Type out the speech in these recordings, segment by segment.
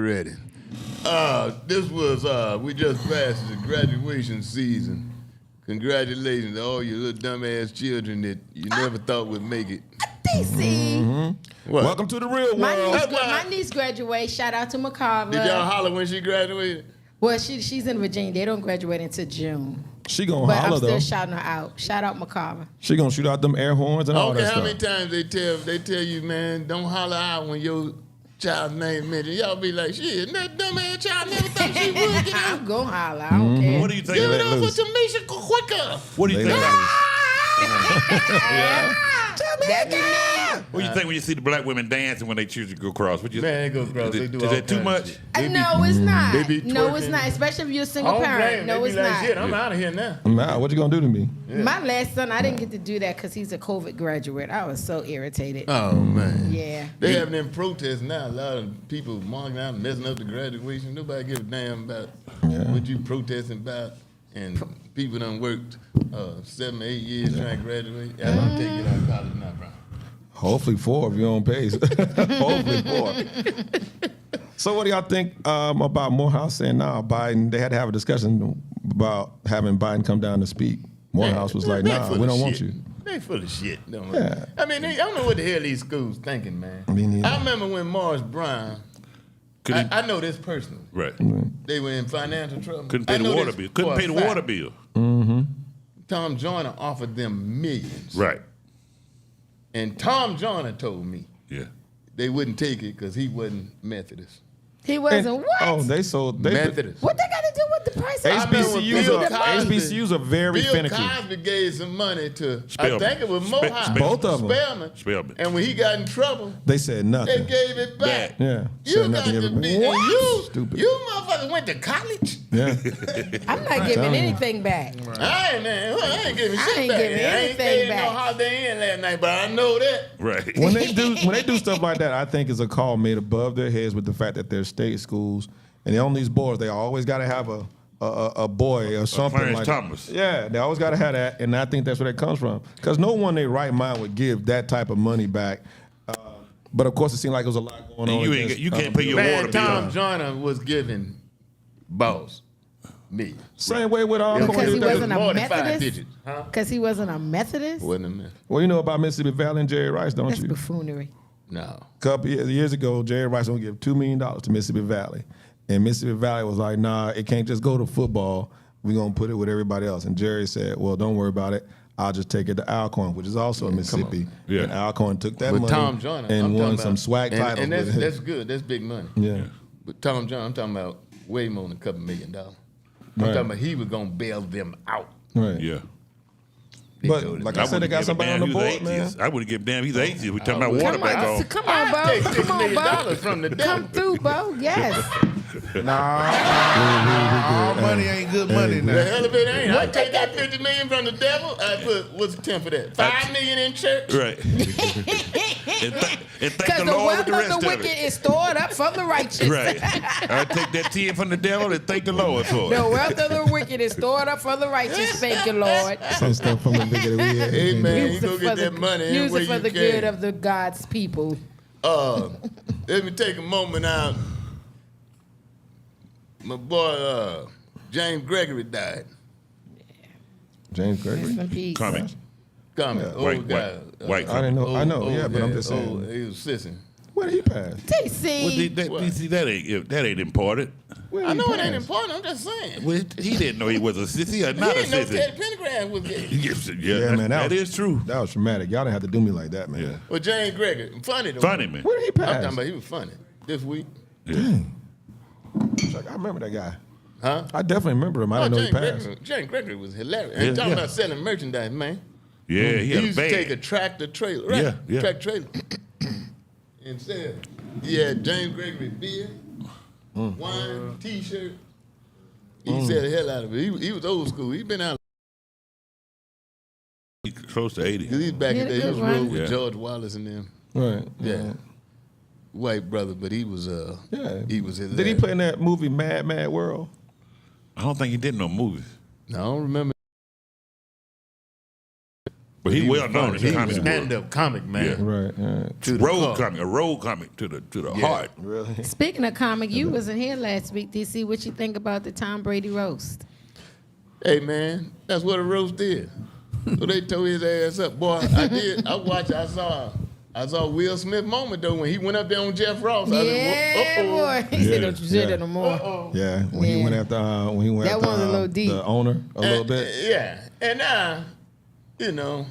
Ready. This was, we just passed the graduation season. Congratulations to all your little dumbass children that you never thought would make it. DC. What? Welcome to the real world. My niece graduated. Shout out to Macabre. Did y'all holler when she graduated? Well, she's in Virginia. They don't graduate until June. She gonna But holler I'm still though. shouting her out. Shout out Macabre. She gonna shoot out them air horns and I all don't that care how stuff. many times they tell you, man, don't holler out when your child's name mentioned. Y'all be like, shit, that dumbass child never thought she would get out. I'm going to holler. I don't care. What do you think? Give of it that? up for Tamisha quicker. What do you think? That be me. What do you think when you see the black women dancing when they choose to go across? What you Man, they go across. They do Is all that too kinds much? of shit. No, it's not. they be No, it's twerking. not. Especially if you're a I single don't blame parent. them. No, They it's be like, not. shit, I'm out of here now. Nah, what you gonna do to me? My last son, I didn't get to do that because he's a COVID graduate. I was so irritated. Oh, man. Yeah. They having them protests now. A lot of people marking out and messing up the graduation. Nobody give a damn about what you protesting about. And people done worked 7 or 8 years trying to graduate. Yeah, I'm taking it out of college now, bro. Hopefully 4 if you're on pace. Hopefully 4. So what do y'all think about Morehouse saying now Biden, they had to have a discussion about having Biden come down to speak. Morehouse was like, nah, we don't want you. They full of shit. Don't they? Yeah. I mean, I don't know what the hell these schools thinking, man. Me neither. I remember when Morris Brown, I know this personally. Right. They were in financial trouble. Couldn't pay I the know water this bill. for Couldn't a pay the fact. water bill. Tom Joyner offered them millions. Right. And Tom Joyner told me Yeah. they wouldn't take it because he wasn't Methodist. He wasn't what? Oh, they sold. Methodist. What they got to do with the price of HBCUs Bill are, Cosby- HBCUs are very Bill finicky. Cosby gave some money to, Spellman. I think it was Morehouse. Both of them. Spellman. And when he got in trouble, They said they nothing. gave it back. Yeah. You Said got nothing. to Everybody- be, and you, Stupid. you motherfuckers went to college? Yeah. I'm not giving anything back. I ain't giving shit ain't back. giving I ain't anything giving back. no Holiday Inn last night, but I know that. Right. When they do stuff like that, I think it's a call made above their heads with the fact that they're state schools, and on these boards they always got to have a boy or something Clarence like Thomas. that. Yeah, they always got to have that, and I think that's where that comes from. Because no one in their right mind would give that type of money back. But of course, it seemed like there was a lot going on. You against, can't pay your Man, water bill. Tom Joyner was giving boss me. Same way with all. Because he It was wasn't a more than 5 Methodist? digits. Huh? Because he wasn't a Methodist? Wasn't a minute. Well, you know about Mississippi Valley and Jerry Rice, don't That's you? buffoonery. No. A couple years ago, Jerry Rice gonna give $2 million to Mississippi Valley, and Mississippi Valley was like, "Nah, it can't just go to football. We're gonna put it with everybody else." And Jerry said, "Well, don't worry about it. I'll just take it to Alcorn, which is also in Mississippi." Yeah. And Alcorn took that But money Tom Joyner, and I'm won talking some about- swag titles. And with it. that's good. That's big money. Yeah. But Tom Joyner, I'm talking about way more than a couple $1 million. I'm Right. talking about he was gonna bail them out. Right. Yeah. They But told him. like I said, they got somebody on the board, man. I would have given damn he's atheist. We talking about water Come back on, on. come on, I'd take Bo. $6 Come on, million Bo. from the devil. Come through, Bo. Yes. All money ain't good money The now. hell of it ain't. I take that $50 million from the devil. I put what's the 10 for that? $5 million in church. Right. and thank Because the the Lord with wealth the of rest the of wicked it. is stored up from the righteous. Right. I take that 10 from the devil and thank the Lord for The it. wealth of the wicked is stored up for the righteous. Thank you, Lord. Some stuff from the bigger we had. Hey, man, Use you it go for get the- that money any Use way it for you the can. good of the God's people. Let me take a moment out. My boy James Gregory died. James Gregory. Rest in peace. Comment. Comment. Yeah. Old White, guy. white. I didn't know. I know. Yeah, but I'm just saying. He was sissing. Where did he pass? TC. See, that ain't important. Where I did he know it ain't pass? important. I'm just saying. Well, he didn't know he was a sissy or not He a didn't know sissy. Ted Pendergrass was gay. Yes, Yeah, man. that was- is true. That was traumatic. Y'all didn't have to do me like that, man. Yeah. Well, James Gregory, funny though. Funny, man. Where did he I'm pass? talking about he was funny this week. Like, I remember that guy. Huh? I definitely remember him. I didn't know he passed. James Gregory was hilarious. Yeah, And talking yeah. about selling merchandise, man. Yeah, he He had a used to bag. take a tractor trailer, right? Yeah, yeah. Tractor trailer. And sell. He had James Gregory beer, wine, T-shirt. He sell the hell out of it. He was old school. He been out. Close to 80. He's back He in had a the day. He good was run. road with Yeah. George Wallace and them. Right. Yeah. White brother, but he was Yeah. he was Did he play in that movie Mad Mad World? I don't think he did no movies. No, I don't remember. But he well known as a He was comedy a stand-up comic, man. Right. To the core. a road comic to the heart. Really? Speaking of comic, you wasn't here last week, DC. What you think about the Tom Brady roast? Hey, man, that's what a roast did. So they tore his ass up. Boy, I did. I saw Will Smith moment, though, when he went up there on Jeff Ross. Yeah, boy. He said, don't you say that no more. Yeah, when he went after That after, one's a little deep. the owner a little bit. Yeah, and now, you know,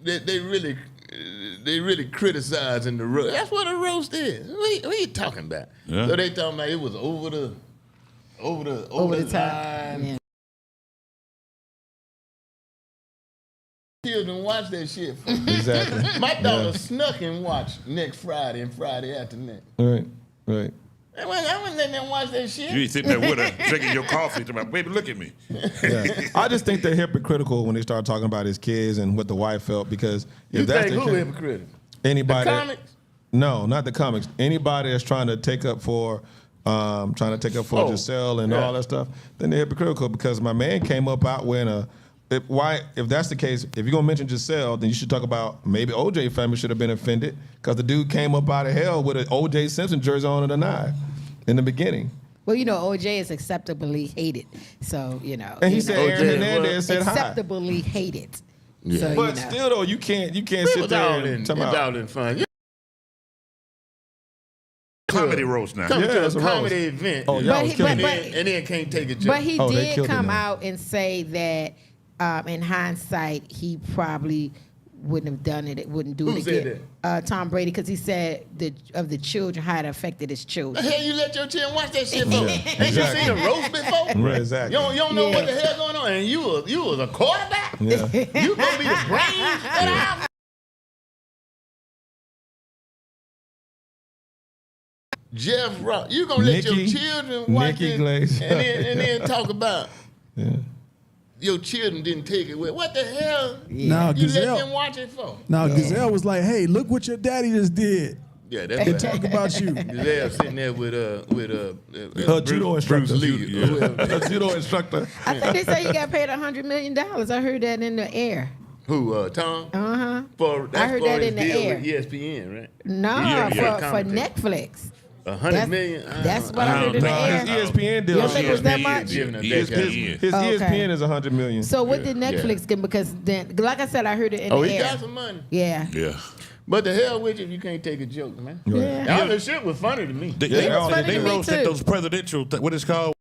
they really criticizing the roast. That's what a roast is. What are you talking about? Yeah. So they talking about it was over the Time. line. Yeah. Children watch that shit. Exactly. My daughter snuck and watched next Friday and Friday after that. Right. I wasn't letting them watch that shit. You ain't sitting there with her drinking your coffee. Talking about, baby, look at me. Yeah. I just think they're hypocritical when they start talking about his kids and what the wife felt, because if You that's think the who case, hypocritical? anybody, The comics? no, not the comics. Anybody that's trying to take up for Giselle and all that stuff, then they're hypocritical, because my man came up out wearing if that's the case, if you're gonna mention Giselle, then you should talk about maybe OJ family should have been offended because the dude came up out of hell with an OJ Simpson jersey on and a knife in the beginning. Well, you know, OJ is acceptably hated. So, you know. And he you said know, Aaron Hernandez said hi. acceptably hated. Yeah. So, But you know. still though, you can't It sit was there all and in, talk it's about. all in fun. You Comedy roast now. come Yeah, to it's a a roast. comedy event Oh, y'all was killing it. and then can't take a joke. But he Oh, they did killed come him. out and say that in hindsight, he probably wouldn't have done it. It wouldn't do Who it said again. Tom Brady, because he said of the children, how it affected his the children. hell you let your children watch that shit for? Yeah, Ain't you exactly. seen a roast before? Right, exactly. You don't know Yeah. what the hell going on, and you was a quarterback. Yeah. You gonna be the brains of the house. Jeff Ross, you gonna let your Nikki- children watch Nikki it Glaze. and then talk about Yeah. your children didn't take it well. What the hell Now you let them Gazelle, watch it for? now Gazelle was like, "Hey, look what your daddy just did. Yeah, They that's right. talk about you." They're sitting there with Her judo instructor. Bruce Lee. A judo instructor. I think they say he got paid $100 million. I heard that in the air. Who? Tom? Uh-huh. That's heard for that his in the deal air. with ESPN, right? No, Yeah, for commentator. Netflix. $100 million. That's what I I heard in the don't air. think- His ESPN deal. You don't think it was that ESPN, much? Giving him His, that his, his Okay. ESPN is $100 million. So what did Netflix get? Because then, like I said, I heard it in Oh, the he air. got some money. Yeah. Yeah. But the hell with you if you can't take a joke, man. Yeah. All this shit was funny to me. They, Yeah, they, it was funny they to me, roasted too. those presidential, what it's called?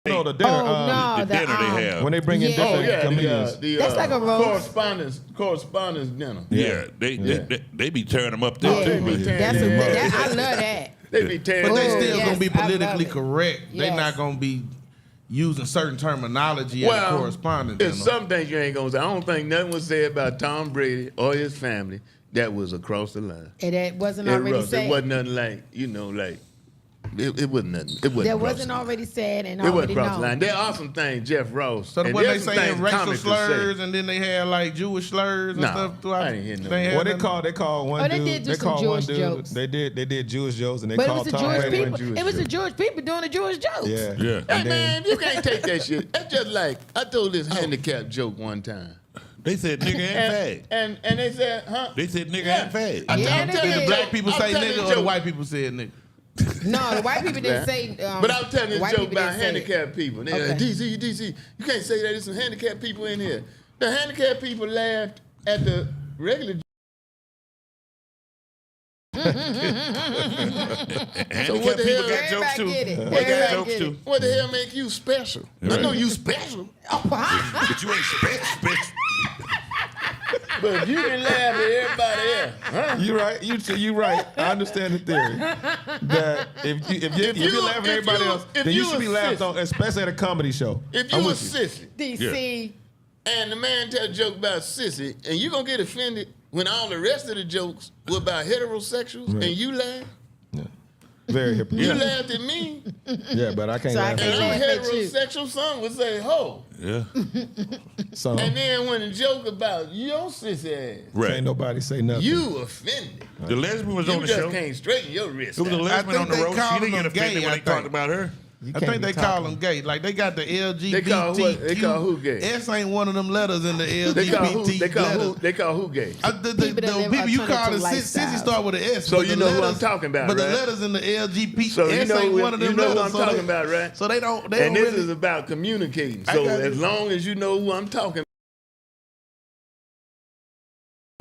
No, the dinner. Oh, no. The dinner they have. When they bring in Yeah. different Oh yeah, comedians. That's like a roast. correspondence dinner. Yeah, they be tearing them up there Yeah. they too. be man. tearing I love that. They be tearing. But they Oh, still yes, gonna be I love politically it. correct. They Yes. not gonna be using certain terminology as a correspondent. There's some things you ain't gonna say. I don't think nothing was said about Tom Brady or his family that was across the line. And it wasn't It already was- said. It wasn't nothing like it wasn't nothing. It wasn't. That across wasn't the line. already said and It wasn't already across the line. known. There are some things Jeff Ross. So and when they there's some saying things racial comics will slurs say. and then they had like Jewish slurs and No, stuff throughout. I didn't hear no they had What they nothing- call one Oh, they dude. did do They some called one Jewish dude. jokes. They did Jewish jokes, and they But it called was the Tom Jewish Brady. people. Jewish It was the joke. Jewish people doing the Jewish jokes. Yeah. Yeah. Hey And then- man, you can't take that shit. That's just like I told this handicap joke one time, They said nigga and fag. and they said, huh? They said nigga Yeah. and fag. I Yeah, tell- they did the did. black people I'm say telling nigga you or the joke. white people said nigga? No, the white people didn't Yeah. say. But I'm telling you a white joke people about didn't say it. handicapped people. They Okay. like, DC, you can't say that. There's some handicapped people in here. The handicapped people laughed at the regular. Handicapped what the people hell- got jokes too. Everybody get it. They Everybody got jokes get too. What the hell make you special? I know you special, But you ain't special. but if you can laugh at everybody else, huh? You right. You right. I understand the theory that if you're laughing at everybody else, if then you you should be a laughed sissy. on, especially at a comedy show. If I'm you a with you. sissy DC. and the man tell a joke about sissy, and you gonna get offended when all the rest of the jokes were about heterosexuals, Right. and you laugh. Very You hypocritical. laughed at me, Yeah, but I can't So I laugh can't and at I'm laugh at you. heterosexual. Son would say ho, Yeah. so and then when the joke about your sissy ass, Right. can't nobody say nothing. you offended. The lesbian was You on the just show. can't straighten your wrist. It was a out. lesbian I on the think they road. She called didn't get them offended gay, when I they talked think. about her. I think they call them gay. Like they got the LGBT. They call who gay? S ain't one of them letters in the LGBT. They call who gay? The people you call it sissy start with an S. So you know who I'm talking about, but right? the letters in the LGBT. So you S know ain't one of them you know letters. who I'm talking about, right? So they don't. And don't this really, is about communicating. So as long as you know who I'm talking.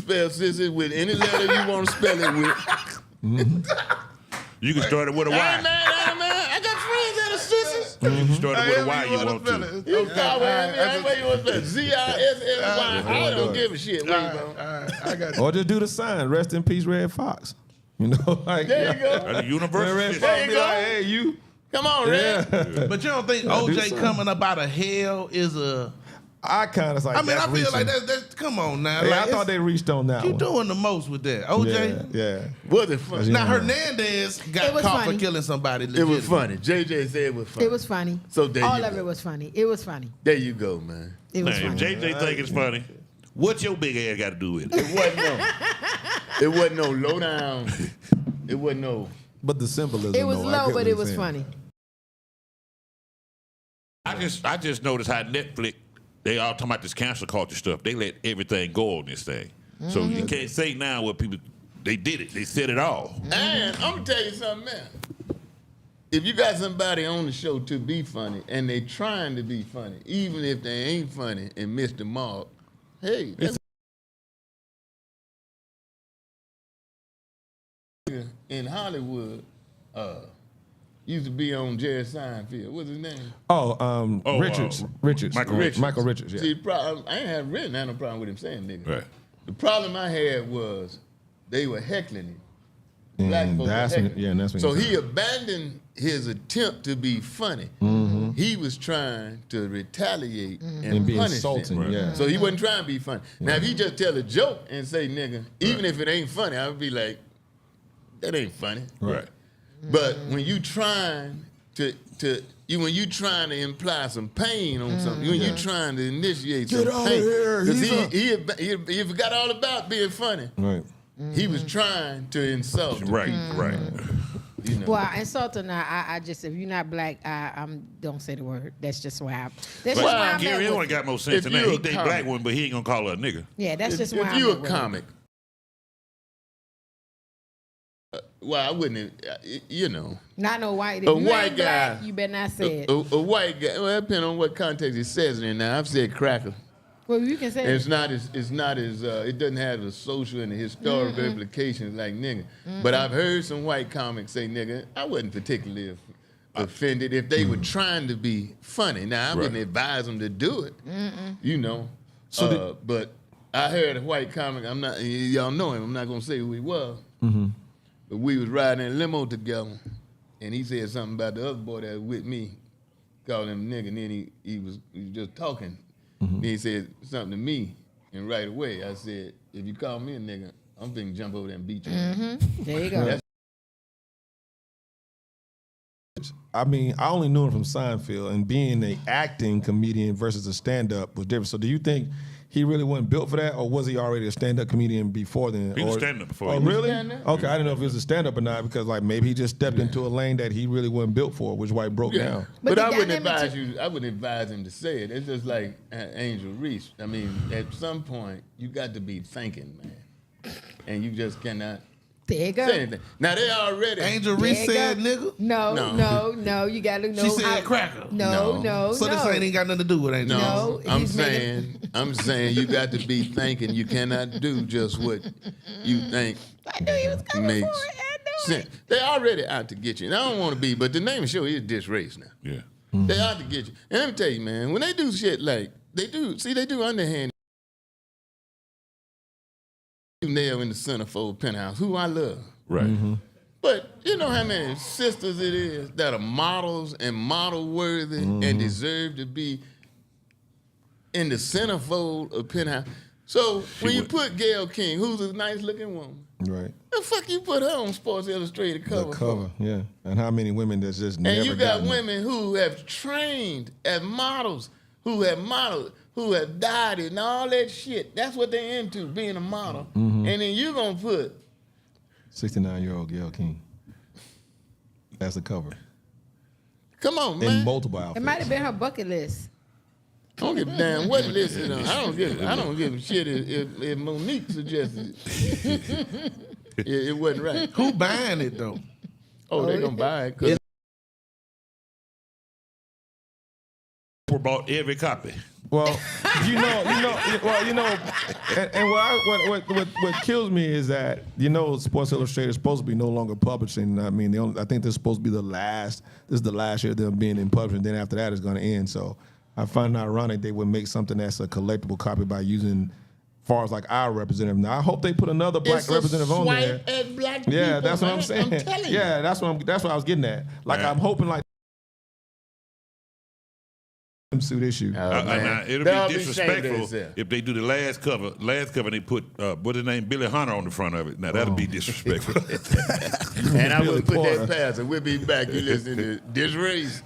Spell sissy with any letter you want to spell it with. You can start it with a Y. Hey man, I got friends that are sissies. You can start it with a Y you want to. You call me, I way you want to spell ZISSY. I don't give a shit. I got Or just do the sign. Rest in peace, Red Fox. You know, like There you go. That's a universal Red shit. Fox There you be go. like, hey, you. Come on, Red. Yeah. But you don't think do OJ something. coming up out of hell is a? I kind of like. I mean, I that's feel like reaching. that's come on now. Yeah, like, I thought they reached on that you one. doing the most with that, OJ. Yeah. Was it funny? Now Yeah. Hernandez It got was caught funny. for killing somebody. It was funny. JJ said it was funny. It was funny. So there All you of go. it was funny. It was funny. There you go, man. It was Man, if funny. JJ think it's funny, what your big ass got to do with it? It wasn't no low down. It wasn't no. But the symbolism. It was though, I low, get but what it you're was saying. funny. I just noticed how Netflix, they all talking about this cancel culture stuff. They let everything go on this thing. So you can't say now what people, they did it. They said it all. And I'm gonna tell you something, man. If you got somebody on the show to be funny and they trying to be funny, even if they ain't funny and miss the mark, hey, that's in Hollywood, used to be on Jerry Seinfeld. What's his name? Richards. Richards. Michael Richards. Michael Richards, yeah. See, I ain't had really no problem with him saying nigga. Right. The problem I had was they were heckling him. Black And folks were that's when, heckling. yeah, and that's when So he abandoned his attempt to be funny. Mm-hmm. He was trying to retaliate and and be punish insulting, them. yeah. So he wasn't trying to be funny. Now, if he just tell a joke and say nigga, even if it ain't funny, I would be like, that ain't funny. Right. But when you trying when you trying to imply some pain on something, when you trying to initiate some Get out of pain, here, because he forgot all about being funny. Right. He was trying to insult. the Right, people, right. You know. Well, insulting. I just if you're not black, don't say the word. That's just why. That's just But why I'm Gary at only with it. got more sense If than that. you He a date comic- black woman, but he ain't gonna call her a nigga. Yeah, that's just why if I'm you a at with it. comic, well, I wouldn't. You know, Not no white. If A you white ain't black, guy- you better not say it. a white guy. Well, it depends on what context he says it in. Now, I've said cracker. Well, you can say And it. it's not as it doesn't have the social and the historical implications like nigga. But I've heard some white comics say nigga. I wasn't particularly offended if they were trying to be funny. Now I wouldn't advise them to do it. You know. But I heard a white comic. I'm not. Y'all know him. I'm not gonna say who he was. But we was riding in a limo together, and he said something about the other boy that was with me, called him nigga. And then he was just talking. Then he said something to me, and right away I said, if you call me a nigga, I'm finna jump over there and beat you. There you go. That's- I mean, I only knew him from Seinfeld, and being an acting comedian versus a stand-up was different. So do you think he really wasn't built for that, or was he already a stand-up comedian before then? He was Or- stand-up before. Oh, He was really? stand-up. Okay, I didn't know if he was a stand-up or not, because like maybe he just stepped into a lane that he really wasn't built for, which why he broke down. But the I wouldn't dynamic advise you. I wouldn't advise him to say it. It's just like Angel Reese. I mean, at some point you got to be thinking, man, and you just cannot There you go. say anything. Now they already. Angel There Reese you said go. nigga. No. You gotta know. She said how- cracker. No. So this ain't got nothing to do with Angel. No, No, I'm he's making- saying you got to be thinking. You cannot do just what you think I knew he was coming makes for it. I knew it. sense. They already out to get you. And I don't want to be, but the name of the show is DisRace now. Yeah. They out to get you. And let me tell you, man, when they do shit like they do underhand nail in the centerfold penthouse, who I love. Right. But you know how many sisters it is that are models and model worthy and deserve to be in the centerfold of penthouse. So when you put Gayle King, who's a nice looking woman, Right. the fuck you put her on Sports Illustrated cover? The cover, yeah. And how many women that's just never And you got gotten it? women who have trained as models, who have modeled, who have dyed it and all that shit. That's what they're into, being a model. And then you're gonna put 69-year-old Gayle King. That's the cover. Come on, in man. multiple It outfits. might have been her bucket list. I don't give a damn what list it on. I don't give a shit if Monique suggested it wasn't right. Who buying it though? Oh, they gonna buy it 'cause Bought every copy. Well, what kills me is that Sports Illustrated is supposed to be no longer publishing. I mean, I think this is supposed to be the last. This is the last year they're being in publishing. Then after that, it's going to end. So I find it ironic they would make something that's a collectible copy by using, far as like our representative. Now I hope they put another black it's representative a on there. swipe at black Yeah, people, that's what man. I'm saying. I'm telling you. Yeah, that's what I was getting at. Like Yeah. I'm hoping like suit issue. Now, it'll They'll be be ashamed of disrespectful themselves. if they do the last cover. Last cover, they put what's his name, Billy Hunter, on the front of it. Now that'll be disrespectful. And I Billy will put Porter. that past. And we'll be back. You listening to DisRace.